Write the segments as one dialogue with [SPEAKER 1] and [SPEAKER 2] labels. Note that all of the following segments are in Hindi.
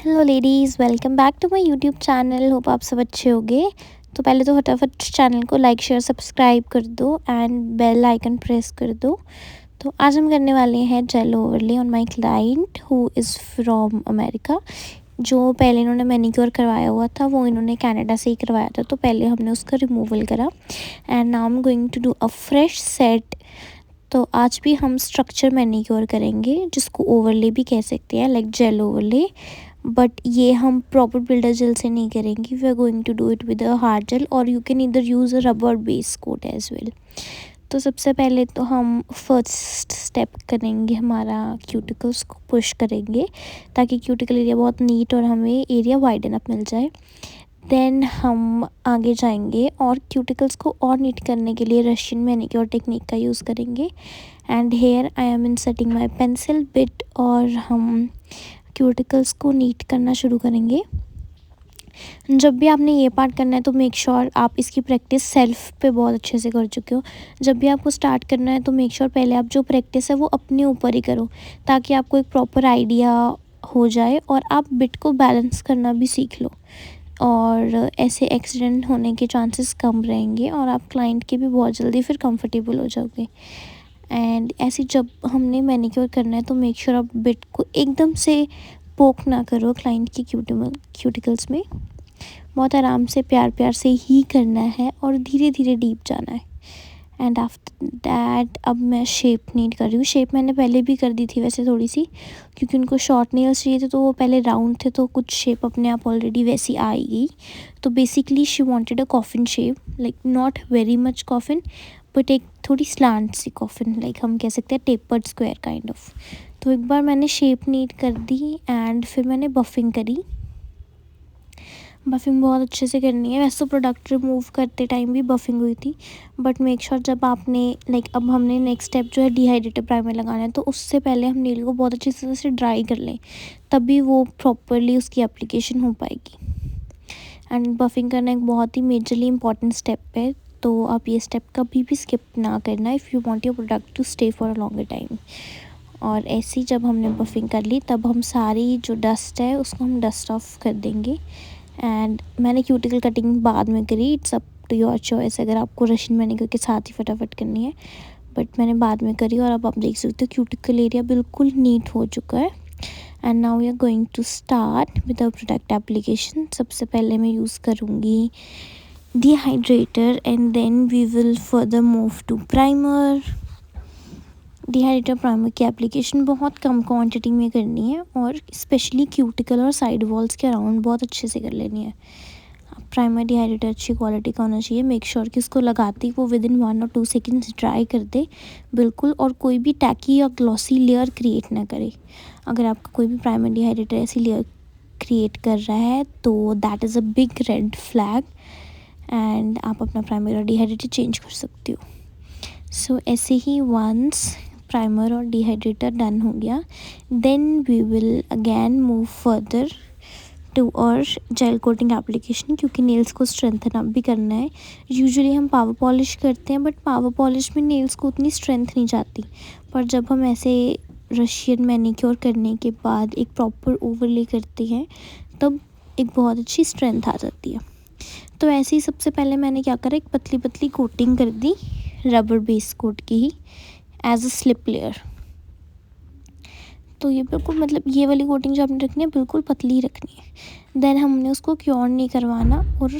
[SPEAKER 1] Hello ladies, welcome back to my YouTube channel. Hope आप सब अच्छे होंगे। तो पहले तो फटाफट चैनल को लाइक शेयर सब्सक्राइब कर दो एंड बेल आइकन प्रेस कर दो। तो आज हम करने वाले हैं gel overlay on my client who is from America. जो पहले इन्होंने मैनीक्योर करवाया हुआ था वो इन्होंने कनाडा से ही करवाया था, तो पहले हमने उसका रिमूवल करा and now I am going to do a fresh set. तो आज भी हम स्ट्रक्चर मैनीक्योर करेंगे जिसको ओवरले भी कह सकते हैं, लाइक जेल ओवरले, बट ये हम प्रॉपर बिल्डर जेल से नहीं करेंगे। We are going to do it with a hard gel और यू कैन इधर use a rubber base coat as well. तो सबसे पहले तो हम फर्स्ट स्टेप करेंगे, हमारा क्यूटिकल्स को पुश करेंगे ताकि क्यूटिकल एरिया बहुत नीट और हमें एरिया वाइडन अप मिल जाए। देन हम आगे जाएंगे और क्यूटिकल्स को और नीट करने के लिए रशियन मैनीक्योर टेक्निक का यूज़ करेंगे। And here I am inserting my pencil bit और हम क्यूटिकल्स को नीट करना शुरू करेंगे। जब भी आपने ये पार्ट करना है तो मेक श्योर आप इसकी प्रैक्टिस सेल्फ पे बहुत अच्छे से कर चुके हो। जब भी आपको स्टार्ट करना है तो मेक श्योर पहले आप जो प्रैक्टिस है वो अपने ऊपर ही करो ताकि आपको एक प्रॉपर आइडिया हो जाए और आप बिट को बैलेंस करना भी सीख लो, और ऐसे एक्सीडेंट होने के चांसेस कम रहेंगे और आप क्लाइंट के भी बहुत जल्दी फिर कंफर्टेबल हो जाओगे। एंड ऐसे जब हमने मैनीक्योर करना है तो मेक श्योर आप बिट को एकदम से पोक ना करो क्लाइंट की क्यूटिकल्स में। बहुत आराम से प्यार प्यार से ही करना है और धीरे धीरे डीप जाना है। एंड आफ्टर दैट अब मैं शेप नीड कर रही हूँ। शेप मैंने पहले भी कर दी थी वैसे थोड़ी सी, क्योंकि उनको शॉर्ट नेल्स चाहिए थे तो वो पहले राउंड थे तो कुछ शेप अपने आप ऑलरेडी वैसी आ ही गई। तो basically she wanted a coffin shape, like not very much coffin but एक थोड़ी स्लांट सी कॉफिन, लाइक हम कह सकते हैं टेपर्ड स्क्वायर काइंड ऑफ। तो एक बार मैंने शेप नीड कर दी एंड फिर मैंने बफिंग करी। बफिंग बहुत अच्छे से करनी है। वैसे तो प्रोडक्ट रिमूव करते टाइम भी बफिंग हुई थी, बट मेक श्योर जब आपने अब हमने नेक्स्ट स्टेप जो है डिहाइड्रेटर प्राइमर लगाना है तो उससे पहले हम नील को बहुत अच्छी तरह से ड्राई कर लें, तभी वो प्रॉपरली उसकी एप्लीकेशन हो पाएगी। एंड बफिंग करना एक बहुत ही मेजरली इंपॉर्टेंट स्टेप है, तो आप ये स्टेप कभी भी स्किप ना करना if you want your product to stay for a longer time. और ऐसी जब हमने बफिंग कर ली तब हम सारी जो डस्ट है उसको हम डस्ट ऑफ कर देंगे। एंड मैंने क्यूटिकल कटिंग बाद में करी, it's up to your choice अगर आपको रशियन मैनीक्योर के साथ ही फटाफट करनी है, बट मैंने बाद में करी। और अब आप देख सकते हो क्यूटिकल एरिया बिल्कुल नीट हो चुका है। And now we are going to start with the product application. सबसे पहले मैं यूज़ करूँगी dehydrator and then we will further move to primer. Dehydrator primer की एप्लीकेशन बहुत कम क्वांटिटी में करनी है और स्पेशली क्यूटिकल और साइड वॉल्स के अराउंड बहुत अच्छे से कर लेनी है। प्राइमर डिहाइड्रेटर अच्छी क्वालिटी का होना चाहिए। मेक श्योर कि उसको लगाते ही वो विद इन 1 और 2 सेकेंड्स ड्राई कर दे बिल्कुल, और कोई भी टैकी या ग्लॉसी लेयर क्रिएट ना करे। अगर आपका कोई भी प्राइमर डिहाइड्रेटर ऐसी लेयर क्रिएट कर रहा है तो that is a big red flag and आप अपना प्राइमर और डिहाइड्रेटर चेंज कर सकते हो। सो ऐसे ही वंस प्राइमर और डिहाइड्रेटर डन हो गया, then we will again move further to और जेल कोटिंग एप्लीकेशन, क्योंकि नेल्स को स्ट्रेंथन अप भी करना है। यूजुअली हम पावर पॉलिश करते हैं बट पावर पॉलिश में नेल्स को उतनी स्ट्रेंथ नहीं जाती, पर जब हम ऐसे रशियन मैनीक्योर करने के बाद एक प्रॉपर ओवरले करते हैं तब एक बहुत अच्छी स्ट्रेंथ आ जाती है। तो ऐसे ही सबसे पहले मैंने क्या करा, एक पतली पतली कोटिंग कर दी रबर बेस कोट की ही एज अ स्लिप लेयर। तो ये बिल्कुल ये वाली कोटिंग जो आपने रखनी है बिल्कुल पतली रखनी है। देन हमने उसको क्योर नहीं करवाना और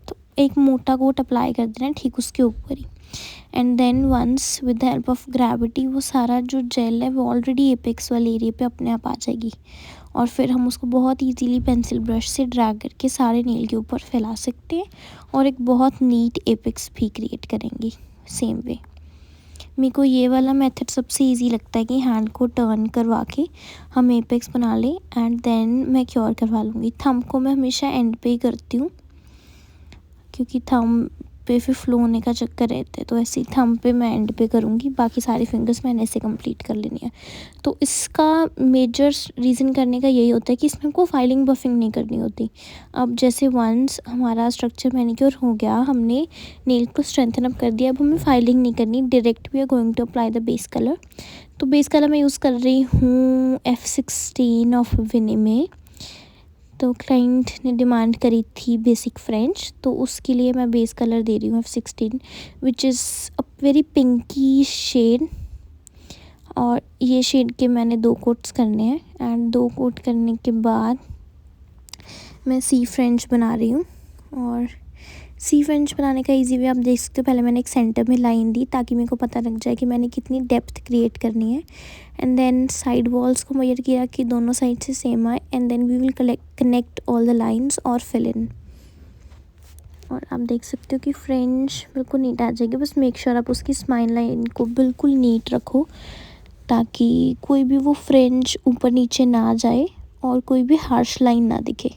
[SPEAKER 1] तो एक मोटा कोट अप्लाई कर देना है ठीक उसके ऊपर ही। And then once with the help of gravity वो सारा जो जेल है वो ऑलरेडी एपेक्स वाले एरिया पे अपने आप आ जाएगी, और फिर हम उसको बहुत इजीली पेंसिल ब्रश से ड्रैग करके सारे नेल के ऊपर फैला सकते हैं और एक बहुत नीट एपेक्स भी क्रिएट करेंगी। सेम वे मेरे को ये वाला मेथड सबसे इजी लगता है कि हैंड को टर्न करवा के हम एपेक्स बना लें एंड देन मैं क्योर करवा लूँगी। थंब को मैं हमेशा एंड पे ही करती हूँ क्योंकि थंब पे फिर फ्लो होने का चक्कर रहता है, तो ऐसे ही थंब पे मैं एंड पे करूँगी, बाकी सारी फिंगर्स मैंने ऐसे कंप्लीट कर लेनी है। तो इसका मेजर रीज़न करने का यही होता है कि इसमें हमको फाइलिंग बफिंग नहीं करनी होती। अब जैसे वंस हमारा स्ट्रक्चर मैनीक्योर हो गया, हमने नेल को स्ट्रेंथन अप कर दिया, अब हमें फाइलिंग नहीं करनी, direct we are going to apply the base colour. तो बेस कलर मैं यूज़ कर रही हूँ F16 ऑफ विनिमे तो क्लाइंट ने डिमांड करी थी बेसिक फ्रेंच, तो उसके लिए मैं बेस कलर दे रही हूँ F16 which is a very pinky shade. और ये शेड के मैंने 2 कोट्स करने हैं एंड 2 कोट करने के बाद मैं सी फ्रेंच बना रही हूँ। और सी फ्रेंच बनाने का इजी वे आप देख सकते हो, पहले मैंने एक सेंटर में लाइन दी ताकि मेरे को पता लग जाए कि मैंने कितनी डेप्थ क्रिएट करनी है। एंड देन साइड वॉल्स को मेजर किया कि दोनों साइड से सेम आए and then we will connect all the lines और फिल इन। और आप देख सकते हो कि फ्रेंच बिल्कुल नीट आ जाएगी। बस मेक श्योर आप उसकी स्माइल लाइन को बिल्कुल नीट रखो ताकि कोई भी वो फ्रेंच ऊपर नीचे ना जाए और कोई भी हार्श लाइन ना दिखे।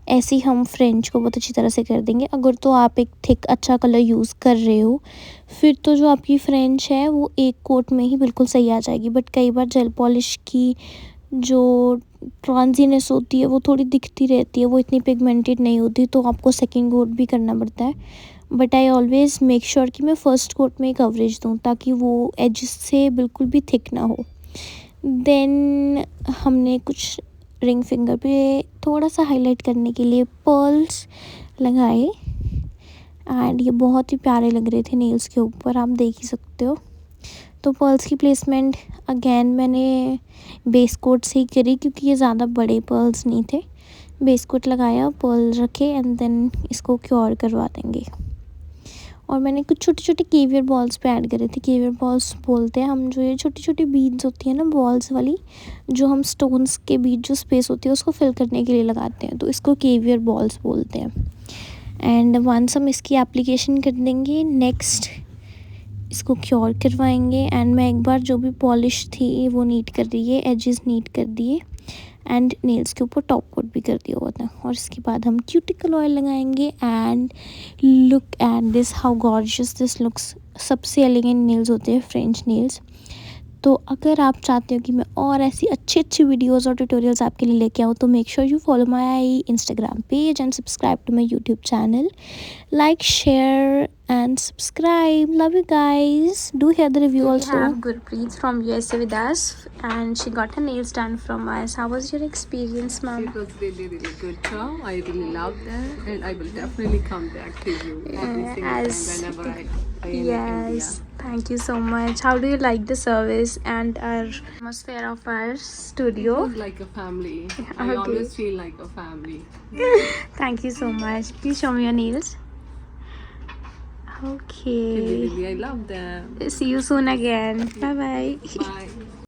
[SPEAKER 1] ऐसे ही हम फ्रेंच को बहुत अच्छी तरह से कर देंगे। अगर तो आप एक थिक अच्छा कलर यूज़ कर रहे हो फिर तो जो आपकी फ्रेंच है वो एक कोट में ही बिल्कुल सही आ जाएगी। बट कई बार जेल पॉलिश की जो ट्रांजीनेस होती है वो थोड़ी दिखती रहती है, वो इतनी पिगमेंटेड नहीं होती, तो आपको सेकंड कोट भी करना पड़ता है। But I always make sure कि मैं फ़र्स्ट कोट में कवरेज दूँ ताकि वो एज से बिल्कुल भी थिक ना हो। देन हमने कुछ रिंग फिंगर पे थोड़ा सा हाईलाइट करने के लिए पर्ल्स लगाए एंड ये बहुत ही प्यारे लग रहे थे नेल्स के ऊपर, आप देख ही सकते हो। तो पर्ल्स की प्लेसमेंट अगेन मैंने बेस कोट से ही करी क्योंकि ये ज़्यादा बड़े पर्ल्स नहीं थे। बेस कोट लगाया, पर्ल रखे एंड देन इसको क्योर करवा देंगे। और मैंने कुछ छोटे छोटे केवियर बॉल्स पे ऐड करे थे। केवियर बॉल्स बोलते हैं हम, जो ये छोटी छोटी बीड्स होती है ना बॉल्स वाली, जो हम स्टोन्स के बीच जो स्पेस होती है उसको फिल करने के लिए लगाते हैं, तो इसको केवियर बॉल्स बोलते हैं। एंड वंस हम इसकी एप्लीकेशन कर देंगे, नेक्स्ट इसको क्योर करवाएंगे। एंड मैं एक बार जो भी पॉलिश थी वो नीट कर दिए, एजेस नीट कर दिए एंड नेल्स के ऊपर टॉप कोट भी कर दिया हुआ था। और इसके बाद हम क्यूटिकल ऑयल लगाएंगे and look at this, how gorgeous this looks. सबसे एलिगेंट नेल्स होते हैं फ्रेंच नेल्स। तो अगर आप चाहते हो कि मैं और ऐसी अच्छी अच्छी वीडियोस और ट्यूटोरियल्स आपके लिए लेके आऊँ तो make sure you follow my Instagram page and subscribe to my YouTube channel. Like, share and subscribe. Love you guys. Do hear the review also. We have Gurpreet from USA with us and she got her nails done from us. How was your experience, ma'am?
[SPEAKER 2] It was really, really good job. I really loved that, and I will definitely come back to you every single time whenever I am in India.
[SPEAKER 1] Thank you so much. How do you like the service and our atmosphere of our
[SPEAKER 2] It
[SPEAKER 1] studio?
[SPEAKER 2] was like a family. I
[SPEAKER 1] Okay.
[SPEAKER 2] always feel like a family.
[SPEAKER 1] Thank you so much. Please show me your nails.
[SPEAKER 2] Really,
[SPEAKER 1] Okay.
[SPEAKER 2] really, I love them.
[SPEAKER 1] See you soon again. Bye bye.
[SPEAKER 2] Bye.